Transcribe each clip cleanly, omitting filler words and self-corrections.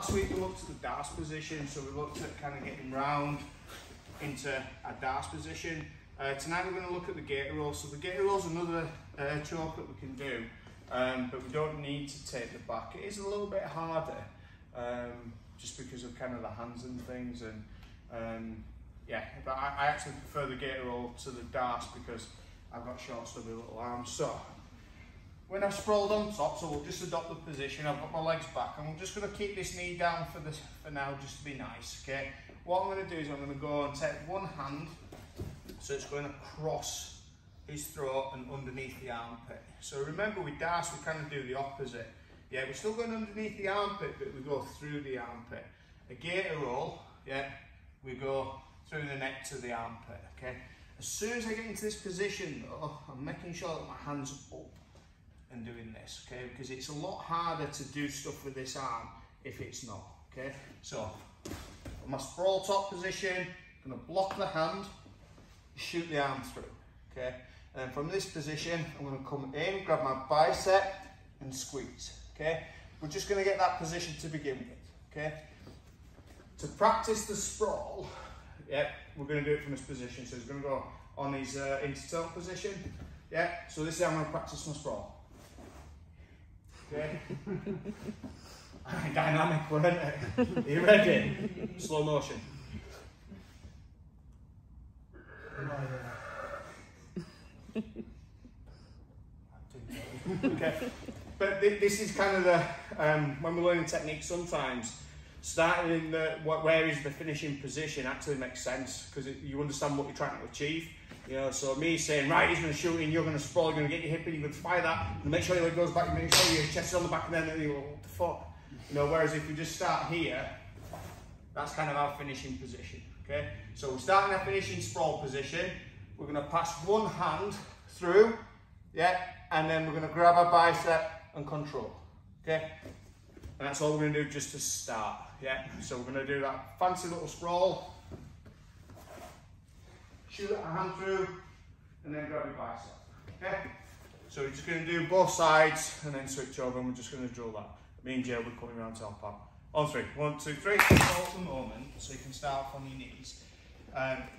Last week we looked at the DAS position, so we looked at kind of getting round into a DAS position. Tonight we're going to look at the Gator roll. So the Gator roll is another choke that we can do, but we don't need to take the back. It is a little bit harder, just because of kind of the hands and things, and yeah, but I actually prefer the Gator roll to the DAS because I've got short stubby little arms. So when I've sprawled on top, so we'll just adopt the position, I've got my legs back, and we're just going to keep this knee down for now, just to be nice, okay? What I'm going to do is I'm going to go and take one hand, so it's going across his throat and underneath the armpit. So remember with DAS, we kind of do the opposite. Yeah, we're still going underneath the armpit, but we go through the armpit. A Gator roll, yeah, we go through the neck to the armpit, okay? As soon as I get into this position though, I'm making sure that my hand's up and doing this, okay? Because it's a lot harder to do stuff with this arm if it's not, okay? So, my sprawl top position, I'm gonna block the hand, shoot the arm through, okay? And from this position, I'm gonna come in, grab my bicep and squeeze, okay? We're just gonna get that position to begin with, okay? To practice the sprawl, yeah, we're gonna do it from this position. So it's gonna go on his intertone position, yeah? So this is how I'm gonna practice my sprawl. Okay. Dynamic, weren't it? Are you ready? Slow motion. Okay. But this is kind of the when we're learning technique. Sometimes starting in where is the finishing position actually makes sense because you understand what you're trying to achieve. You know, so me saying, right, he's going to shoot in, you're going to sprawl, you're going to get your hip in, you're going to fire that, and make sure your leg goes back, you make sure your chest is on the back, and then you go, what the fuck? You know, whereas if we just start here, that's kind of our finishing position, okay? So we're starting our finishing sprawl position, we're going to pass one hand through, yeah, and then we're going to grab our bicep and control, okay? And that's all we're going to do just to start, yeah? So we're going to do that fancy little sprawl, shoot a hand through, and then grab your bicep, okay? So we're just going to do both sides, and then switch over, and we're just going to drill that. Me and Jay will be coming around to help out. On three. 1, 2, 3. Hold the moment, so you can start off on your knees.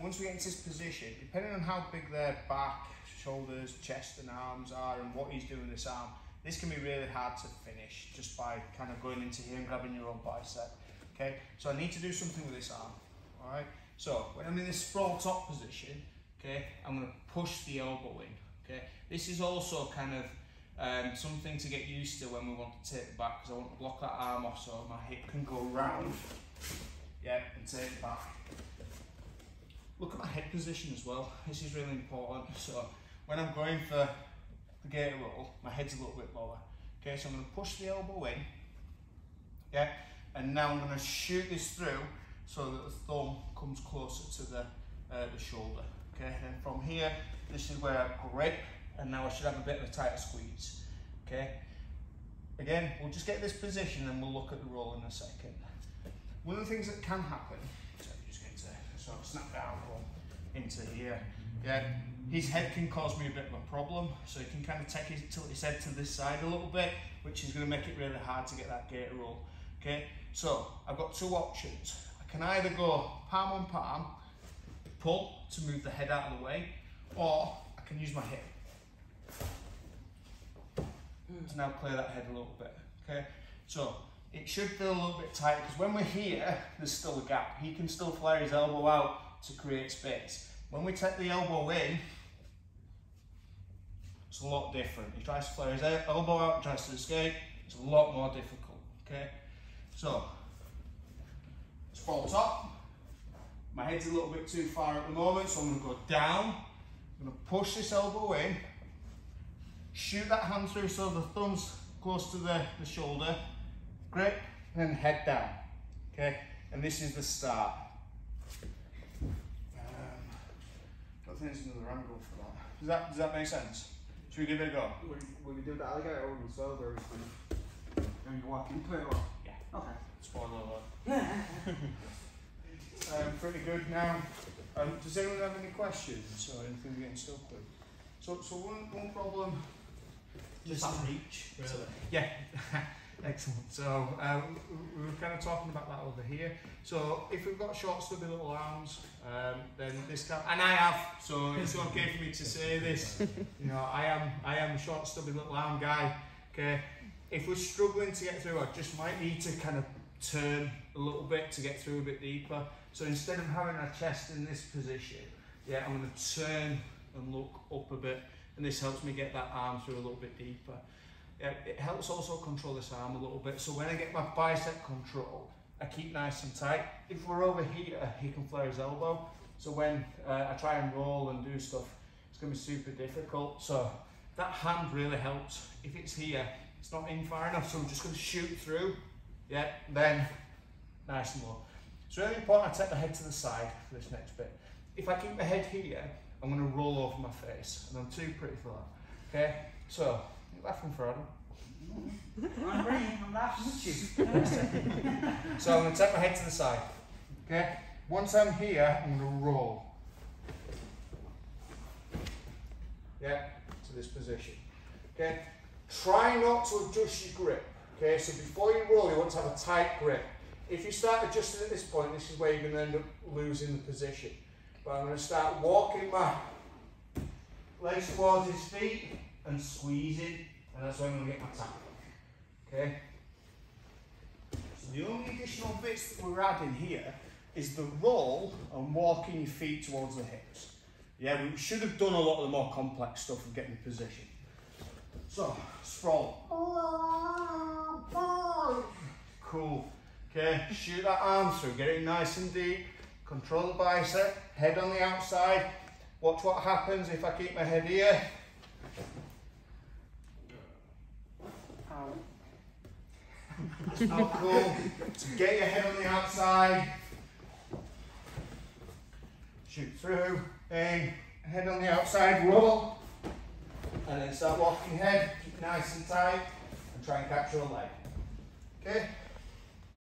Once we get into this position, depending on how big their back, shoulders, chest, and arms are, and what he's doing with this arm, this can be really hard to finish, just by kind of going into here and grabbing your own bicep, okay? So I need to do something with this arm, all right? So when I'm in this sprawl top position, okay, I'm going to push the elbow in, okay? This is also kind of something to get used to when we want to take it back, because I want to block that arm off so my hip can go round, yeah, and take it back. Look at my head position as well. This is really important. So when I'm going for the Gator roll, my head's a little bit lower. Okay, so I'm going to push the elbow in, yeah, and now I'm going to shoot this through so that the thumb comes closer to the shoulder. Okay, and from here, this is where I grip, and now I should have a bit of a tighter squeeze. Okay, again, we'll just get this position and we'll look at the roll in a second. One of the things that can happen, so I'm just going to sort of snap down into here. Yeah, his head can cause me a bit of a problem, so he can kind of tilt his head to this side a little bit, which is going to make it really hard to get that Gator roll. Okay, so I've got two options. I can either go palm on palm, pull to move the head out of the way, or I can use my hip to now clear that head a little bit. Okay, so it should feel a little bit tight because when we're here, there's still a gap. He can still flare his elbow out to create space. When we take the elbow in, it's a lot different. He tries to flare his elbow out, tries to escape, it's a lot more difficult, okay? So, sprawl top. My head's a little bit too far at the moment, so I'm gonna go down. I'm gonna push this elbow in, shoot that hand through so the thumb's close to the shoulder, grip, and then head down, okay? And this is the start. I think there's another angle for that. Does that make sense? Should we give it a go? Will we do the alligator one as well, where when you walk into it, or? Yeah. Okay. Spoiler alert. Pretty good now. Does anyone have any questions or anything we're getting stuck with? So one problem. Just that reach, really. Yeah. Excellent. So we were kind of talking about that over here. So if we've got short, stubby little arms, then this can, and I have. So it's okay for me to say this. You know, I am a short, stubby little arm guy. Okay. If we're struggling to get through, I just might need to kind of turn a little bit to get through a bit deeper. So instead of having our chest in this position, yeah, I'm going to turn and look up a bit, and this helps me get that arm through a little bit deeper. It helps also control this arm a little bit, so when I get my bicep control, I keep nice and tight. If we're over here, he can flare his elbow, so when I try and roll and do stuff, it's going to be super difficult. So that hand really helps. If it's here, it's not in far enough, so I'm just going to shoot through, yeah, then nice and low. It's really important I take the head to the side for this next bit. If I keep my head here, I'm going to roll over my face, and I'm too pretty for that. Okay, so you're laughing, Frodo. I'm laughing at you. So I'm going to take my head to the side. Okay, once I'm here, I'm going to roll. Yeah, to this position. Okay, try not to adjust your grip. Okay, so before you roll, you want to have a tight grip. If you start adjusting at this point, this is where you're going to end up losing the position. But I'm going to start walking my legs towards his feet and squeezing, and that's where I'm going to get my tap. Okay? So the only additional bits that we're adding here is the roll and walking your feet towards the hips. Yeah, we should have done a lot of the more complex stuff of getting the position. So, sprawl. Cool. Okay, shoot that arm through, get it nice and deep. Control the bicep, head on the outside. Watch what happens if I keep my head here. Oh, cool. So get your head on the outside. Shoot through, in, head on the outside, roll. And then start walking your head, keep it nice and tight, and try and capture a leg. Okay?